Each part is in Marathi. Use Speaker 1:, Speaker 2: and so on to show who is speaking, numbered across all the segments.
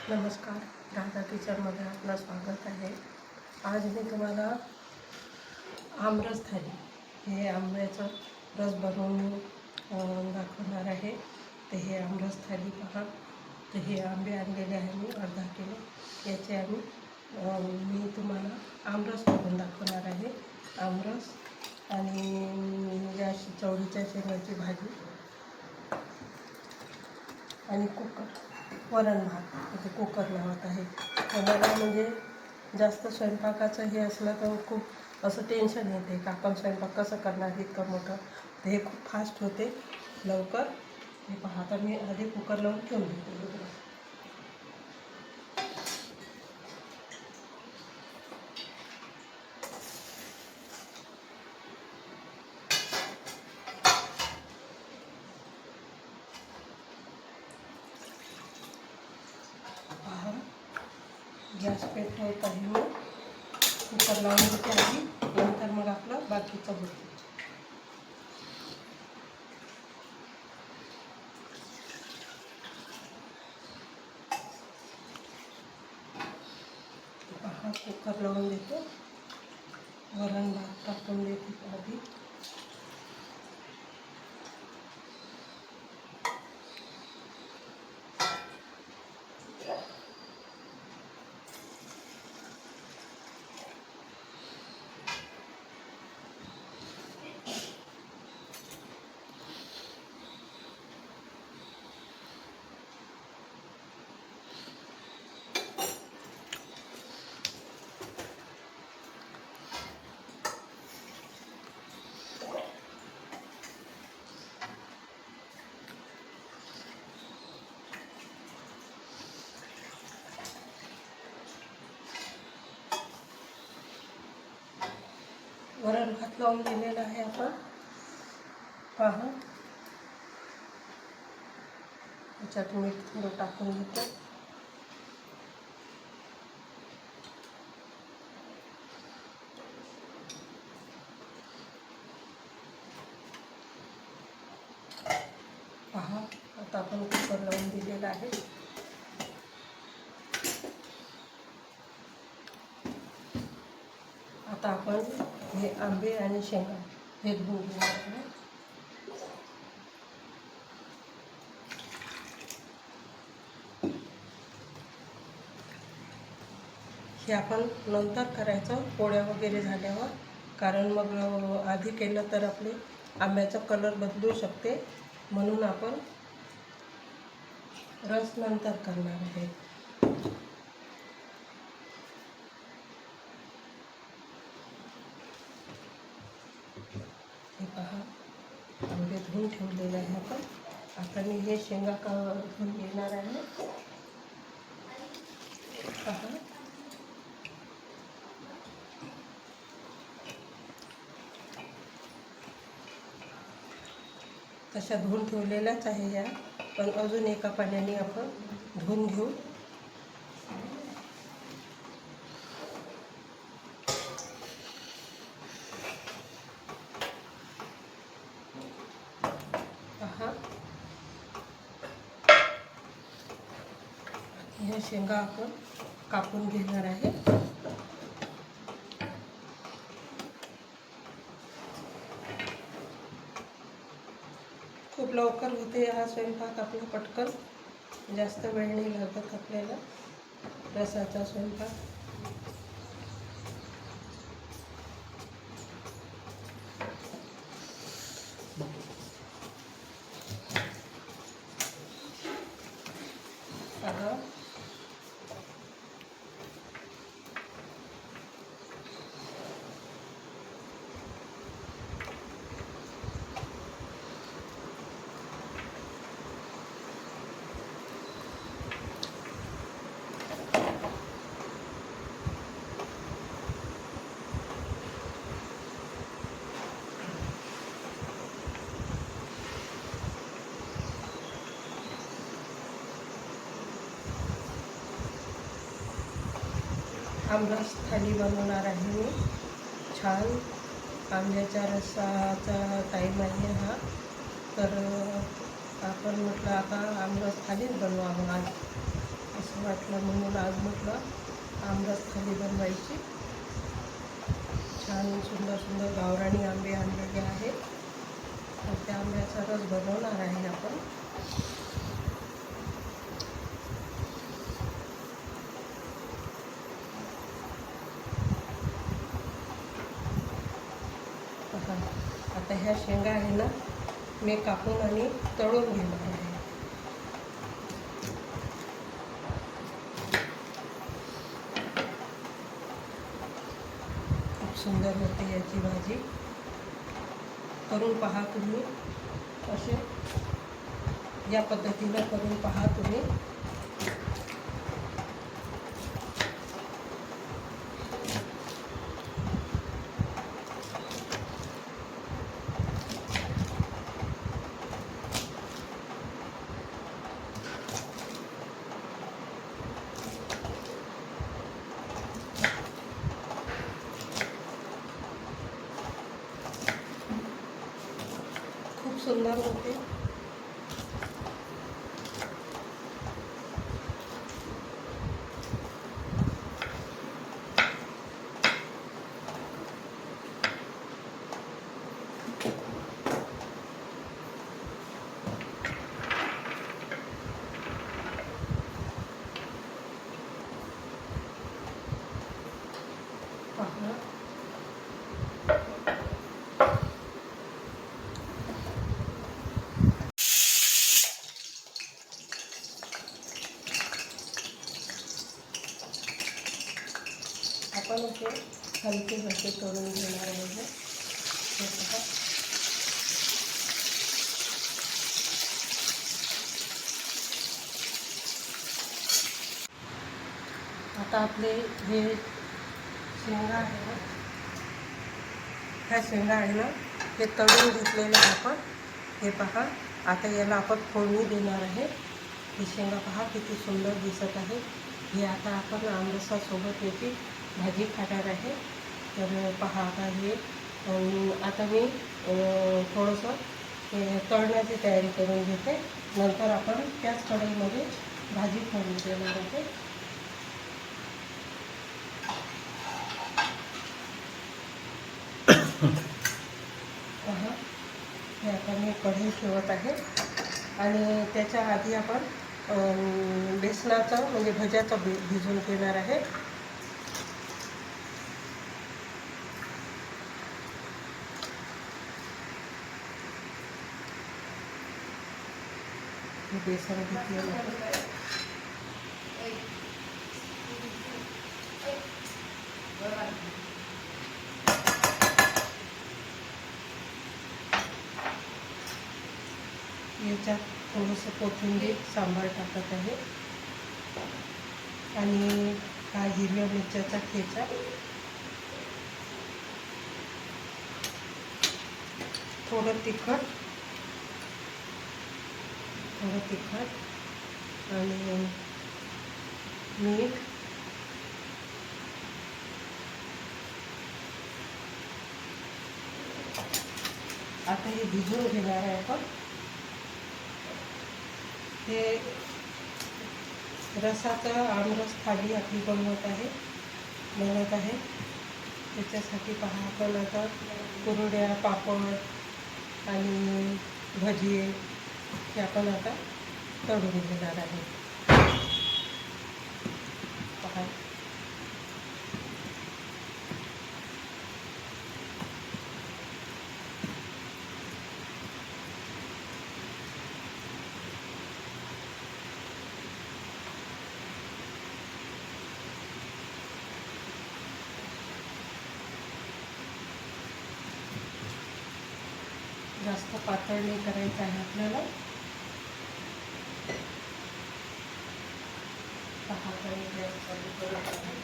Speaker 1: नमस्कार, राधा किचनमध्ये आपलं स्वागत आहे. आज मी तुम्हाला आमरस थाली हे आंब्याचं रस बनवून दाखवणार आहे. तर हे आमरस थाली पहा. तर हे आंबे आणलेले आहे मी अर्धा किलो. याचे मी तुम्हाला आमरस करून दाखवणार आहे. आमरस आणि या चवळीच्या शेंगाची भाजी आणि वरण भात इथे कुकर लावत आहे. मला म्हणजे जास्त स्वयंपाकाचं हे असलं तर खूप असं टेन्शन येते का आपण स्वयंपाक कसं करणार इतकं मोठं. तर हे खूप फास्ट होते लवकर. हे पहा, आता मी आधी कुकर लावून ठेवून देते. पहा, गॅस पेटवत आहे मी. कुकर लावून देते आधी, नंतर मग आपलं बाकीचं होतं. पहा, कुकर लावून देतो. वरण भात टाकून देते आधी. वरण भात लावून दिलेला आहे आपण. पहा, त्याच्यात मीठ थोडं टाकून घेतो. पहा, आता आपण कुकर लावून दिलेला आहे. आता आपण हे आंबे आणि शेंगा हे धुवून घेणार आहे. हे आपण नंतर करायचं पोळ्या वगैरे झाल्यावर, कारण मग आधी केलं तर आपले आंब्याचा कलर बदलू शकते. म्हणून आपण रस नंतर करणार आहे. हे पहा, आंबे धुवून ठेवलेले आहे आपण. आता मी हे शेंगा धुवून घेणार आहे. पहा, तशा धुवून ठेवलेल्याच आहे या, पण अजून एका पाण्याने आपण धुवून घेऊ. पहा, ह्या शेंगा आपण कापून घेणार आहे. खूप लवकर होते हा स्वयंपाक आपला, पटकन, जास्त वेळ नाही लागत आपल्याला रसाचा स्वयंपाक. आमरस थाली बनवणार आहे मी. छान आंब्याच्या रसाचा टाईम आहे हा. तर आपण म्हटलं आता आमरस थालीच बनवावं आज. असं वाटलं म्हणून आज म्हटलं आमरस थाली बनवायची. छान सुंदर सुंदर गावरानी आंबे आणलेले आहेत, तर त्या आंब्याचा रस बनवणार आहे आपण. आता ह्या शेंगा आहे ना, मी कापून आणि तळून घेणार आहे. खूप सुंदर होते याची भाजी. करून पहा तुम्ही, असे या पद्धतीनं करून पहा तुम्ही. खूप सुंदर होते. पहा, आपण असे हलके हलके करून घेणार आहे. हे पहा, आता आपले हे शेंगा आहे ना, ह्या शेंगा आहे ना, हे तळून घेतलेलं आहे आपण. हे पहा, आता याला आपण फोडणी देणार आहे. ही शेंगा पहा किती सुंदर दिसत आहे. हे आता आपण आमरसासोबत याची भाजी खाणार आहे. तर पहा, आता हे आता मी थोडंसं तळण्याची तयारी करून घेते. नंतर आपण त्याच कढईमध्ये भाजी फोडणी देणार आहे. पहा, हे आता मी कढई ठेवत आहे आणि त्याच्या आधी आपण बेसनाचं म्हणजे भज्याचं भिजवून घेणार आहे. बेसन घेतलेलं आहे. याच्यात थोडंसं कोथिंबीर सांबार टाकत आहे आणि हा हिरव्या मिरच्याचा ठेचा, थोडं तिखट आणि मीठ. आता हे भिजवून घेणार आहे आपण. हे रसाचं आमरस थाली आपली बनवत आहे. त्याच्यासाठी पहा, आपण आता कुरड्या, पापड आणि भजी हे आपण आता तळून घेणार आहे. पहा, जास्त पातळ नाही करायचं आहे आपल्याला. पहा, गॅस चालू करत आहे.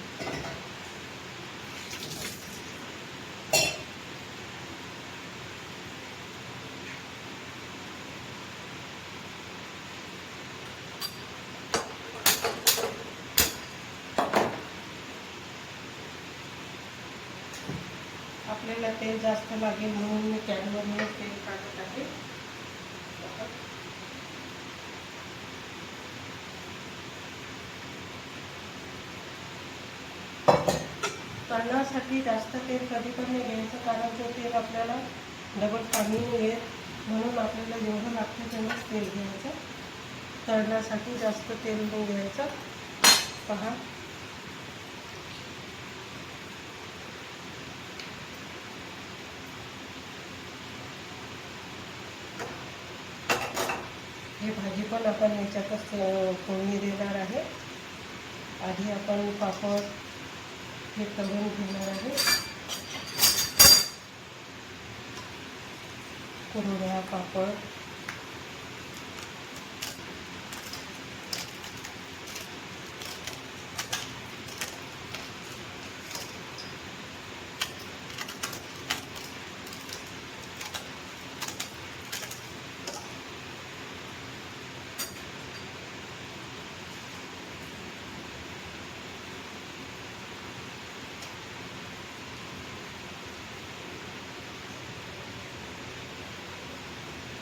Speaker 1: आपल्याला तेल जास्त लागेल म्हणून मी कॅनवरनं तेल काढत आहे. तळण्यासाठी जास्त तेल कधी पण नाही घ्यायचं, कारण ते तेल आपल्याला डबल पाणी नाही येत, म्हणून आपल्याला जेवढं लागतं तेवढंच तेल घ्यायचं. तळण्यासाठी जास्त तेल नाही घ्यायचं. पहा, ही भाजी पण आपण याच्यातच फोडणी देणार आहे. आधी आपण पापड हे तळून घेणार आहे. कुरड्या पापड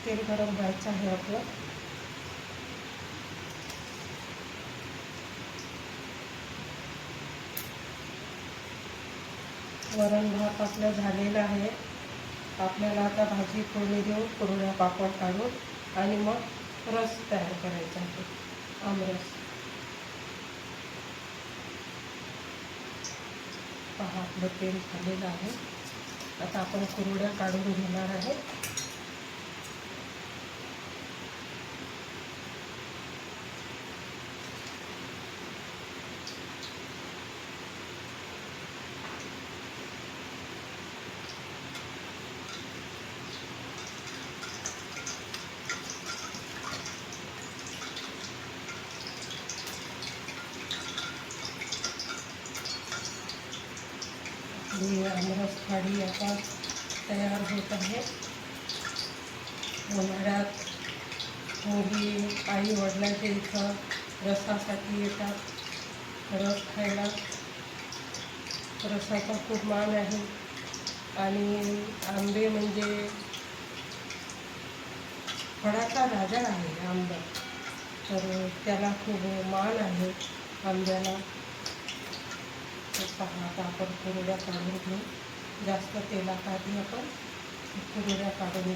Speaker 1: तेल गरम व्हायचं आहे आपलं. वरण भात आपलं झालेलं आहे. आपल्याला आता भाजी फोडणी देऊन कुरड्या पापड काढून आणि मग रस तयार करायचा आहे, आमरस. पहा, आपलं तेल झालेलं आहे. आता आपण कुरड्या काढून घेणार आहे. ही आमरस थाळी आता तयार होत आहे. उन्हाळ्यात मुली आई वडिलांच्या इथं रसासाठी येतात. रस खायला रसाचा खूप मान आहे. आणि आंबे म्हणजे फळाचा राजा आहे आंबा, तर त्याला खूप मान आहे आंब्याला. पहा, आता आपण कुरड्या काढून घेऊ. जास्त तेलात आधी आपण कुरड्या काढून घेऊ.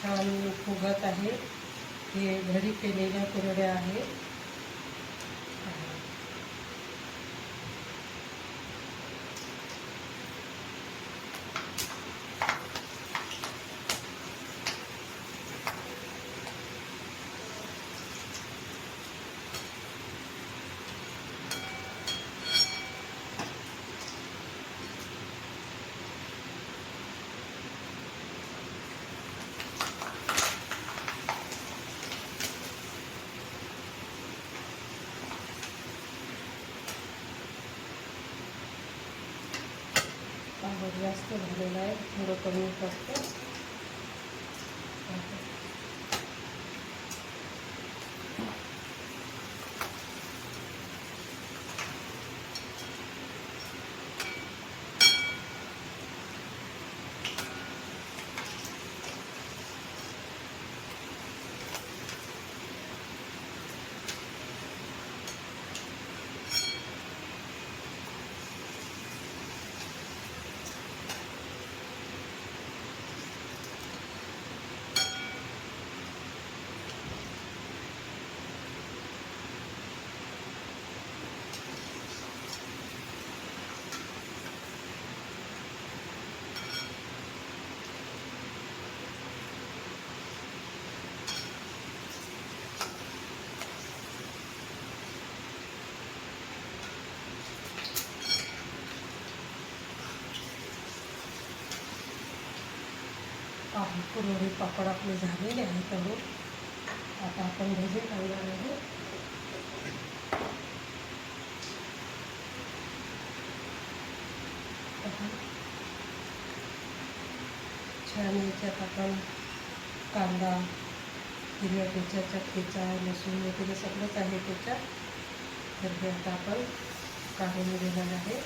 Speaker 1: छान फुगत आहे. हे घरी केलेल्या कुरड्या आहेत. पापड जास्त झालेला आहे, थोडं कमी करतो. कुरवडी पापड आपले झालेले आहे तळून. आता आपण भजी काढणार आहे. छान याच्यात आपण कांदा, हिरव्या मिरच्या, ठेचा, लसूण वगैरे सगळंच आहे त्याच्यात. तर हे आता आपण काढून घेणार आहे.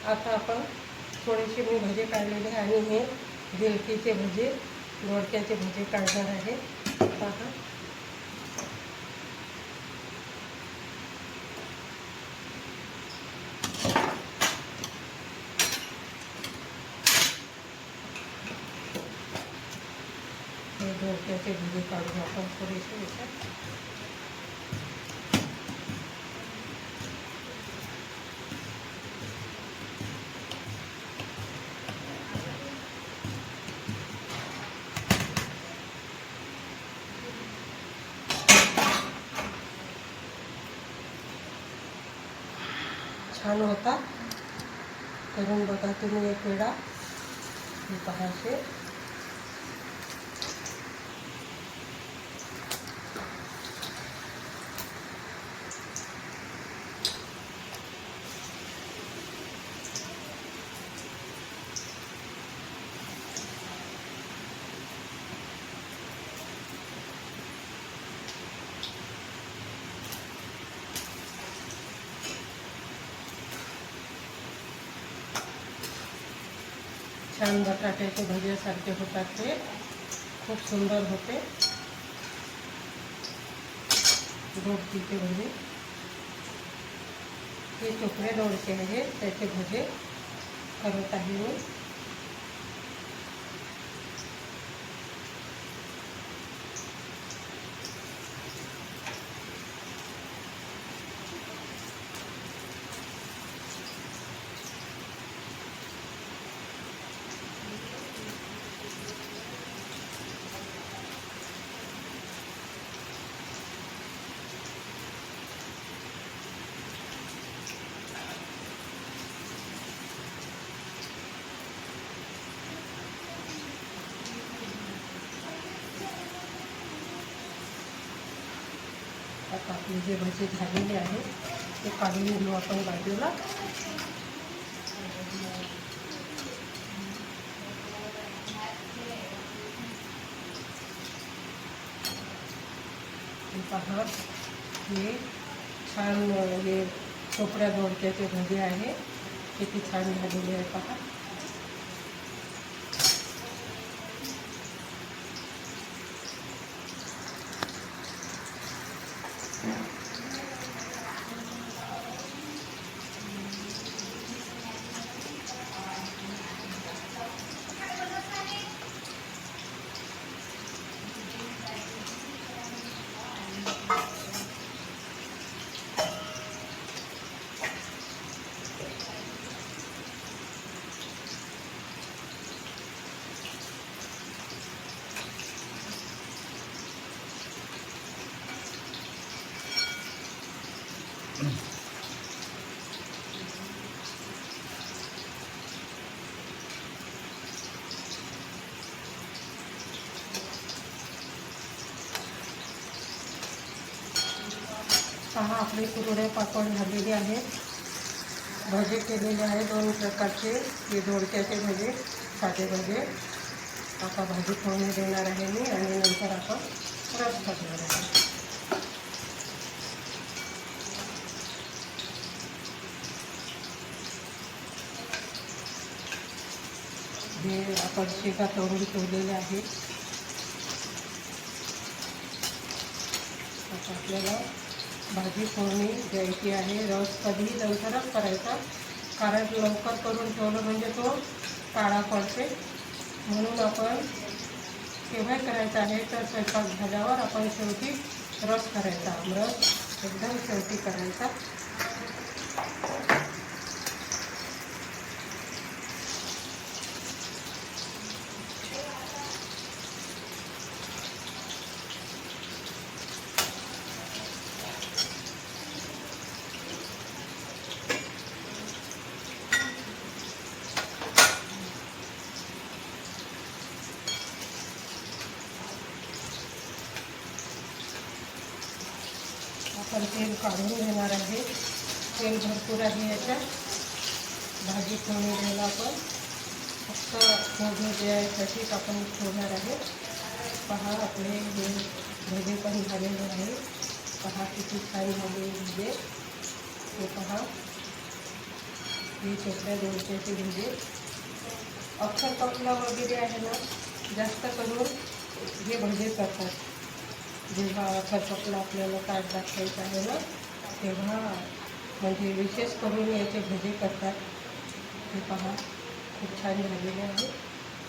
Speaker 1: आता आपण थोडेसे मी भजे काढलेले आहे आणि हे गिलकीचे भजे, दोडक्याचे भजे काढणार आहे. पहा, हे दोडक्याचे भजे काढून आपण थोडेसे याच्यात छान होतात. करून बघा तुम्ही एक वेळा. हे पहा, असे छान बटाट्याचे भज्यासारखे होतात. ते खूप सुंदर होते. दोडकीचे भजे, हे चोपडे दोडके आहे, त्याचे भजे करत आहे मी. आता आपले जे भजे झालेले आहे ते काढून घेऊ आपण बाजूला. पहा, हे छान हे चोपड्या दोडक्याचे भजे आहे. किती छान झालेले आहे पहा. पहा, आपले कुरडे पापड झालेले आहेत. भजे केलेले आहे 2 प्रकारचे. हे दोडक्याचे भजे, साधे भजे. आता भाजी फोडणी देणार आहे मी आणि नंतर आपण रस करणार आहे. हे आपण शेंगा तळून ठेवलेले आहे. आता आपल्याला भाजी फोडणी द्यायची आहे. रस कधी लवकरच करायचा, कारण लवकर करून ठेवलं म्हणजे तो काळा पडते. म्हणून आपण केव्हा करायचं आहे तर स्वयंपाक झाल्यावर आपण शेवटी रस करायचा. आमरस एकदम शेवटी करायचा. आपण तेल काढून घेणार आहे. तेल भरपूर आहे याच्यात. भाजी फोडणी द्यायला आपण फक्त फोडणी द्यायसाठीच आपण ठेवणार आहे. पहा, आपले हे भजे पण झालेले आहे. पहा किती छान झाले भजे. हे पहा, ही चोपड्या दोडक्याची भजी. अख्खा कपला वगैरे आहे ना, जास्त करून हे भजे करतात. जेव्हा अख्खा कपला आपल्याला ताट दाखवायचं आहे ना, तेव्हा म्हणजे विशेष करून याचे भजे करतात. हे पहा, खूप छान झालेले आहे.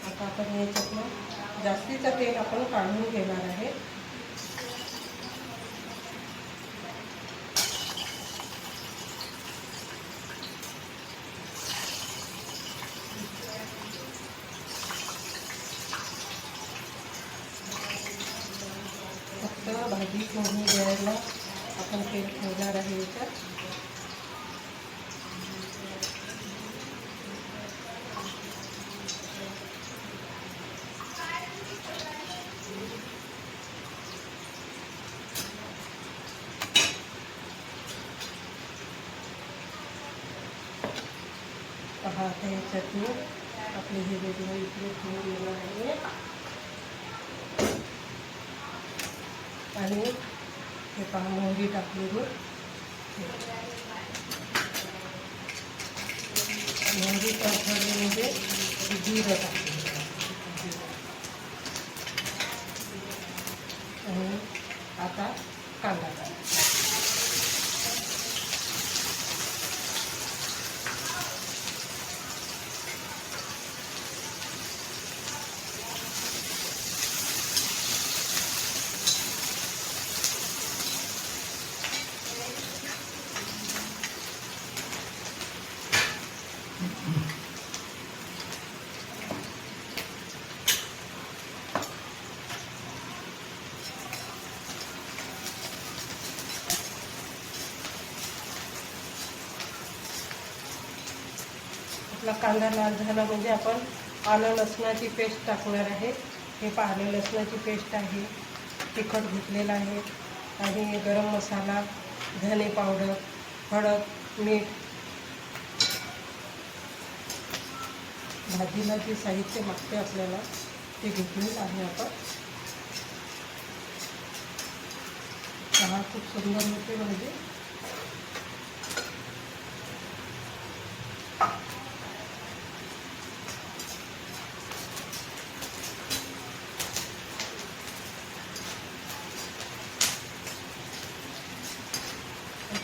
Speaker 1: आता आपण याच्यातनं जास्तीचं तेल आपण काढून घेणार आहे. फक्त भाजी फोडणी द्यायला आपण तेल ठेवणार आहे याच्यात. पहा, आता याच्यात मी आपली ही वेगळं इकडे ठेवून देणार आहे. आणि हे पहा, मोहरी टाकली मी. मोहरी तडतडली म्हणजे जिरं टाकली. आणि आता कांदा टाकला. आपला कांदा लाल झाला म्हणजे आपण आलं लसणाची पेस्ट टाकणार आहे. हे पहा, आलं लसणाची पेस्ट आहे, तिखट घेतलेलं आहे आणि गरम मसाला, धने पावडर, हळद, मीठ. भाजीला जे साहित्य लागते आपल्याला ते घेतलेलं आहे आपण. पहा, खूप सुंदर होते भाजी.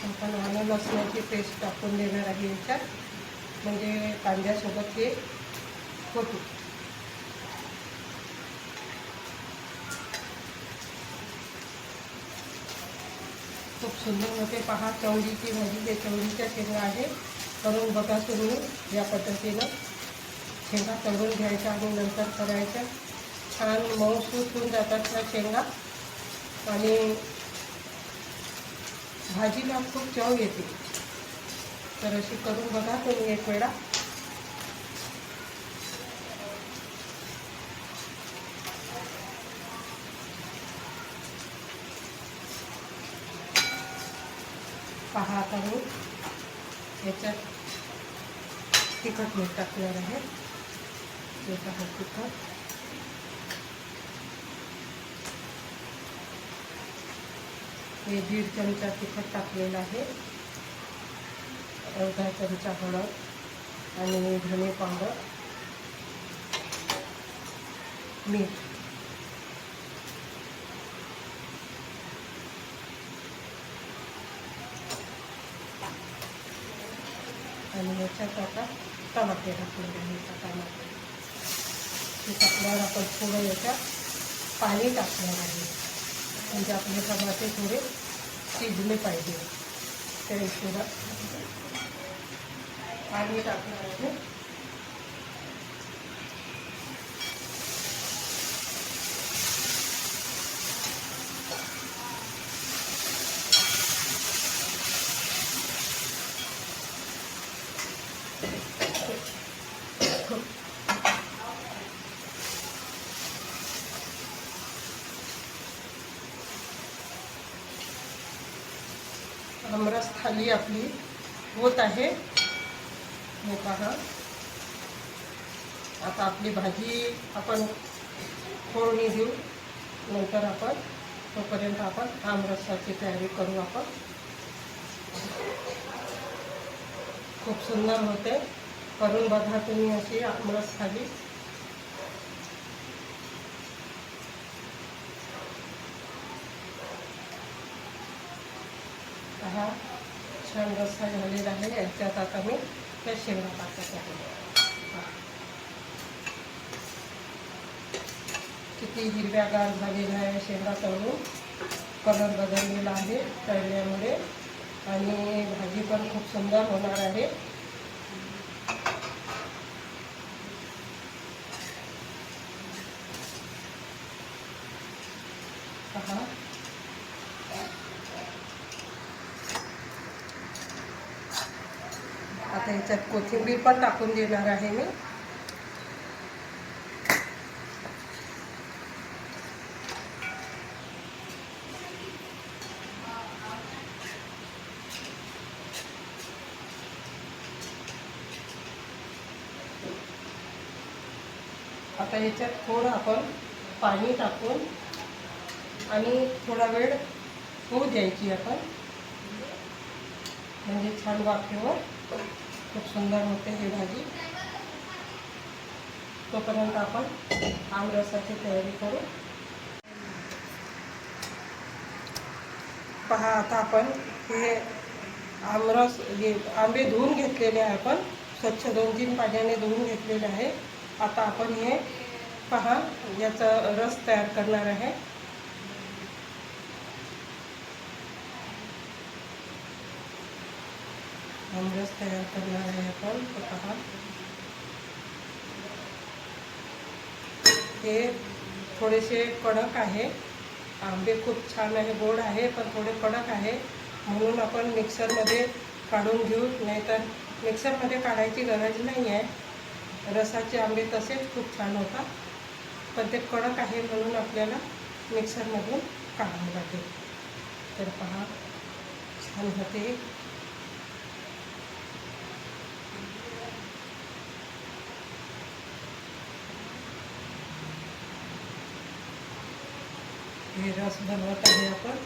Speaker 1: आपण आलं लसणाची पेस्ट टाकून देणार आहे याच्यात, म्हणजे कांद्यासोबत ते होते. खूप सुंदर होते. पहा, चवळीची भाजी, ते चवळीच्या शेंगा आहे. करून बघा तुम्ही या पद्धतीनं. शेंगा तळून घ्यायच्या आणि नंतर करायच्या. छान मऊसूत होऊन जातात त्या शेंगा आणि भाजीला खूप चव येते. तर अशी करून बघा तुम्ही एक वेळा. पहा, आता मी याच्यात तिखट मीठ टाकणार आहे. हे पहा, तिखट. हे 1.5 चमचा तिखट टाकलेलं आहे. अर्धा चमचा हळद आणि धने पावडर, मीठ. आणि याच्यात आता टमाटे टाकलेले आहेत. टमाटे ते टाकल्यावर आपण थोडं याच्यात पाणी टाकणार आहे, म्हणजे आपले टमाटे थोडे शिजले पाहिजे. त्या हिशोबात पाणी टाकणार आहे. आमरस थाली आपली होत आहे. हे पहा, आता आपली भाजी आपण फोडणी देऊ. नंतर आपण तोपर्यंत आपण आमरसाची तयारी करू. आपण खूप सुंदर होते. करून बघा तुम्ही अशी आमरस थाली. हा छान रस्सा झालेला आहे. याच्यात आता मी त्या शेंगा टाकत आहे. किती हिरव्यागार झालेला आहे शेंगा तळून. कलर बदललेला आहे तळल्यामुळे आणि भाजी पण खूप सुंदर होणार आहे. पहा आता याच्यात कोथिंबीर पण टाकून देणार आहे मी. आता याच्यात थोडं आपण पाणी टाकून आणि थोडा वेळ होऊ द्यायची आपण, म्हणजे छान वाफेवर खूप सुंदर होते ही भाजी. तोपर्यंत आपण आमरसाची तयारी करू. पहा आता आपण हे आमरस आंबे धुवून घेतलेले आहे. आपण स्वच्छ 2-3 पाण्याने धुवून घेतलेले आहे. आता आपण हे पहा याचा रस तयार करणार आहे. आमरस तयार करणार आहे आपण. तो पहा हे थोडेसे कडक आहे. आंबे खूप छान आहे, गोड आहे, पण थोडे कडक आहे. म्हणून आपण मिक्सरमध्ये काढून घेऊ, नाहीतर मिक्सरमध्ये काढायची गरज नाही आहे. रसाचे आंबे तसेच खूप छान होतात, पण ते कडक आहे म्हणून आपल्याला मिक्सरमधून काढावं लागेल. तर पहा छान होते. हे रस बनवत आहे आपण.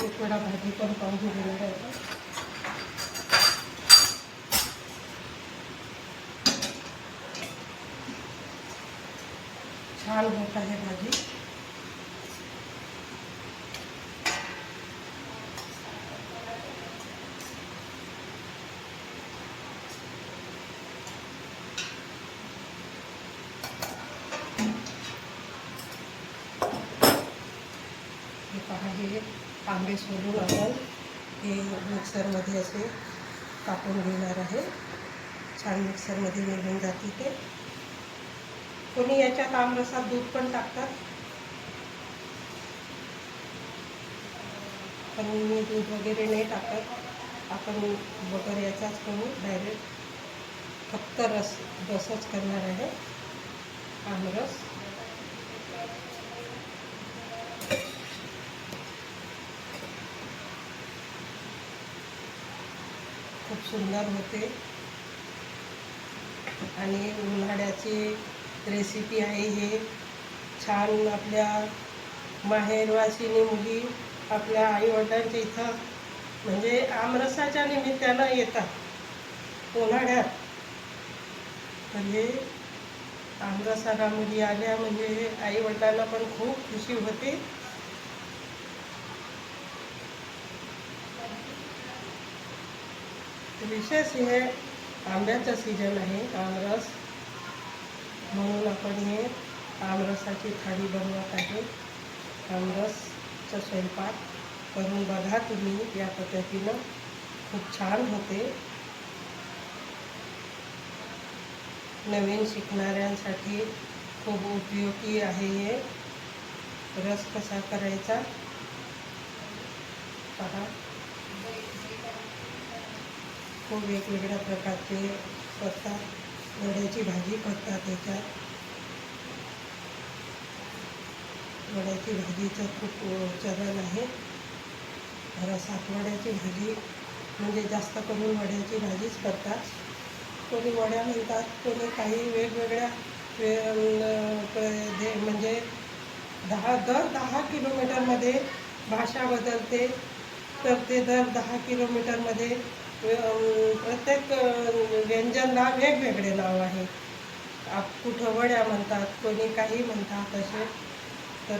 Speaker 1: एक वेळा भाजी पण पाहून घेणार आहे. छान होत आहे भाजी. हे पहा हे आंबे सोलून आपण हे मिक्सरमध्ये असे कापून घेणार आहे. छान मिक्सरमध्ये निघून जाते ते. कोणी याच्यात आमरसात दूध पण टाकतात, पण मी दूध वगैरे नाही टाकत. आपण बगर याचाच करू, डायरेक्ट फक्त रसच करणार आहे आमरस. खूप सुंदर होते आणि उन्हाळ्याची रेसिपी आहे हे. छान आपल्या माहेरवासिनी मुली आपल्या आईवडिलांच्या इथं म्हणजे आमरसाच्या निमित्तानं येतात उन्हाळ्यात. म्हणजे आमरसाला मुली आल्या म्हणजे आईवडिलांना पण खूप खुशी होते. विशेष हे आंब्याचं सीजन आहे आमरस, म्हणून आपण हे आमरसाची थाळी बनवत आहे. आमरसचा स्वयंपाक करून बघा तुम्ही या पद्धतीनं, खूप छान होते. नवीन शिकणाऱ्यांसाठी खूप उपयोगी आहे हे. रस कसा करायचा पहा. खूप वेगवेगळ्या प्रकारचे करतात. वड्याची भाजी करतात त्याच्यात. वड्याची भाजीचं खूप चलन आहे. रसात वड्याची भाजी म्हणजे जास्त करून वड्याची भाजीच करतात. कोणी वड्या म्हणतात, कोणी काही वेगवेगळ्या म्हणजे दर 10 किलोमीटरमध्ये भाषा बदलते. तर ते दर 10 किलोमीटरमध्ये प्रत्येक व्यंजनला वेगवेगळे नाव आहे. कुठं वड्या म्हणतात, कोणी काही म्हणतात असे. तर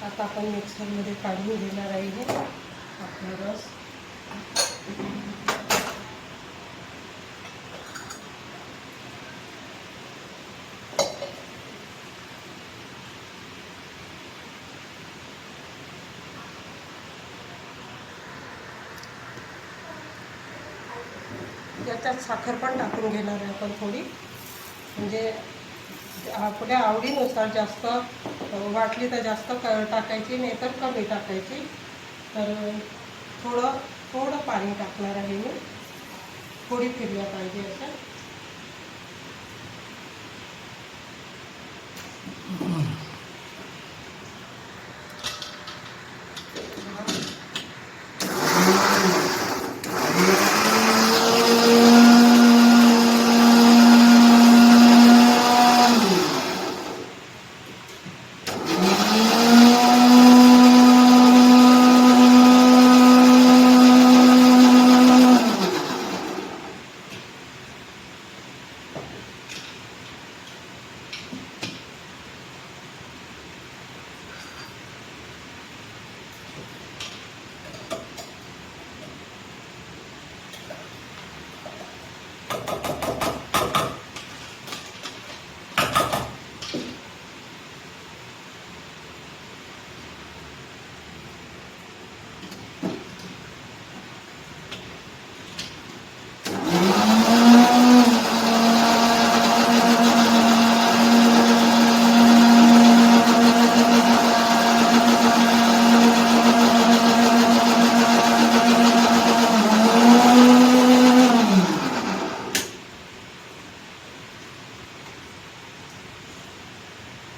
Speaker 1: आता आपण मिक्सरमध्ये काढून घेणार आहे आपला रस. याच्यात साखर पण टाकून घेणार आहे आपण थोडी, म्हणजे आपल्या आवडीनुसार. जास्त वाटली तर जास्त टाकायची, नाही तर कमी टाकायची. तर थोडं पाणी टाकणार आहे मी, थोडी फिरल्या पाहिजे असं.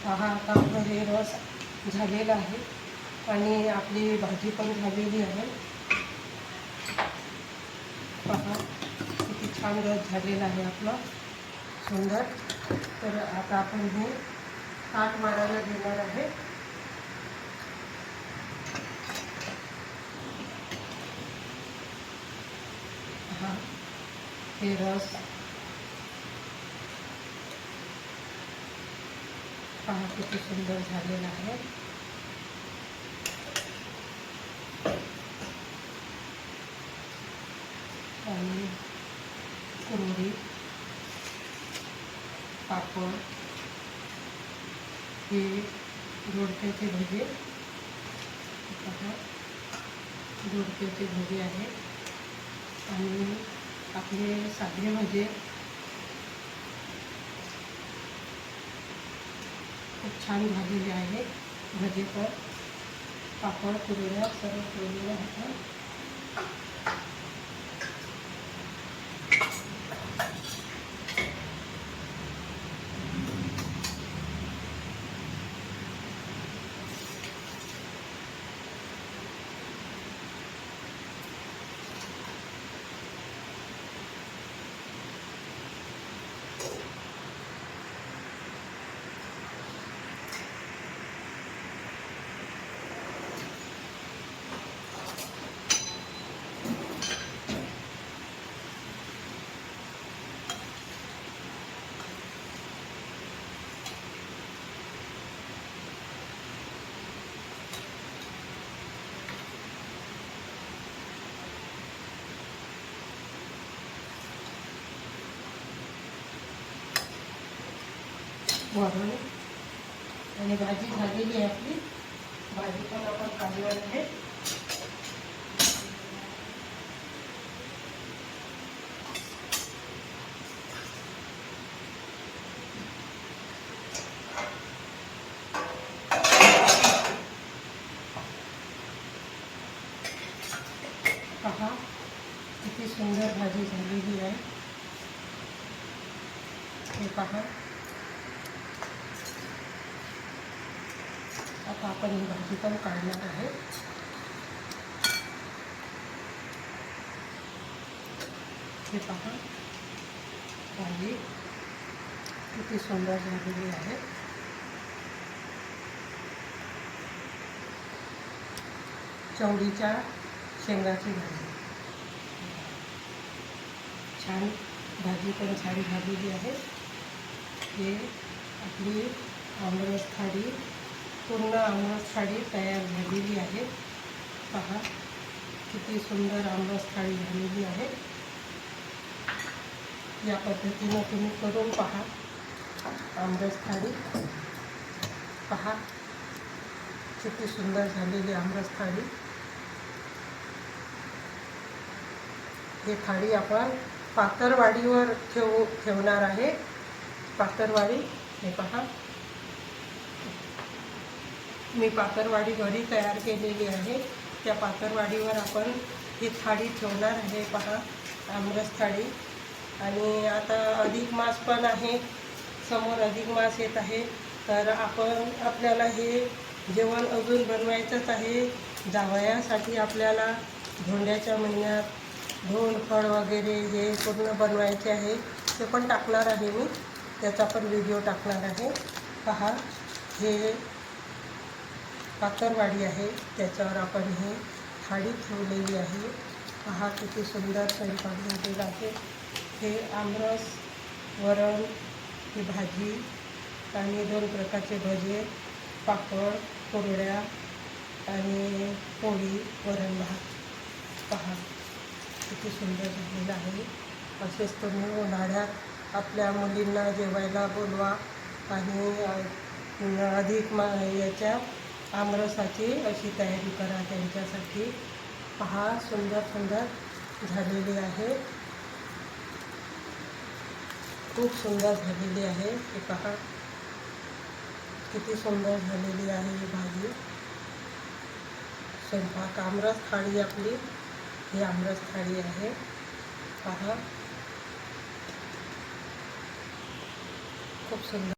Speaker 1: पहा, आता आपलं हे रस झालेला आहे आणि आपली भाजी पण झालेली आहे. पहा किती छान रस झालेला आहे आपला, सुंदर. तर आता आपण हे ताट मारायला घेणार आहे. हा हे रस पहा किती सुंदर झालेला आहे. आणि कुरडई, पापड, हे दोडक्याचे भजे. दोडक्याचे भजे आहे आणि आपले साधे भजे खूप छान झालेले आहे. भजे पण, पापड, कुरड्या सर्व ठेवलेल्या आहेत. वरण आणि भाजी झालेली आहे आपली. भाजी पण आपण काढणार आहे. पहा किती सुंदर भाजी झालेली आहे. हे पहा. आता आपण ही भाजी पण काढणार आहे. हे पहा भाजी किती सुंदर झालेली आहे. चवळीच्या शेंगाची भाजी. छान भाजी पण छान झालेली आहे. हे आपली आमरस थाळी, पूर्ण आमरस थाळी तयार झालेली आहे. पहा किती सुंदर आमरस थाळी झालेली आहे. या पद्धतीने तुम्ही करून पहा आमरस थाळी. पहा किती सुंदर झालेली आमरस थाळी. ही थाळी आपण पातळवाडीवर ठेवणार आहे. पातळवाडी हे पहा, मी पातळवाडी घरी तयार केलेली आहे. त्या पातळवाडीवर आपण ही थाळी ठेवणार आहे. पहा आमरस थाळी. आणि आता अधिक मास पण आहे, समोर अधिक मास येत आहे. तर आपल्याला हे जेवण अजून बनवायचंच आहे. जावयासाठी आपल्याला धोंड्याच्या महिन्यात धोंड फळ वगैरे हे पूर्ण बनवायचे आहे. ते पण टाकणार आहे मी, त्याचा पण व्हिडिओ टाकणार आहे. पहा हे पातळवाडी आहे, त्याच्यावर आपण हे थाळी ठेवलेली आहे. पहा किती सुंदर स्वयंपाक झालेला आहे. हे आमरस, वरण, ही भाजी आणि 2 प्रकारचे भजे, पापड, कुरड्या आणि पोळी, वरण भात. पहा किती सुंदर झालेलं आहे. असेच तुम्ही उन्हाळ्यात आपल्या मुलींना जेवायला बोलवा आणि अधिक याच्या आमरसाची अशी तयारी करा त्यांच्यासाठी. पहा सुंदर सुंदर झालेली आहे. खूप सुंदर झालेली आहे. हे पहा किती सुंदर झालेली आहे ही भाजी. स्वयंपाक आमरस थाळी आपली, ही आमरस थाळी आहे. पहा खूप सुंदर.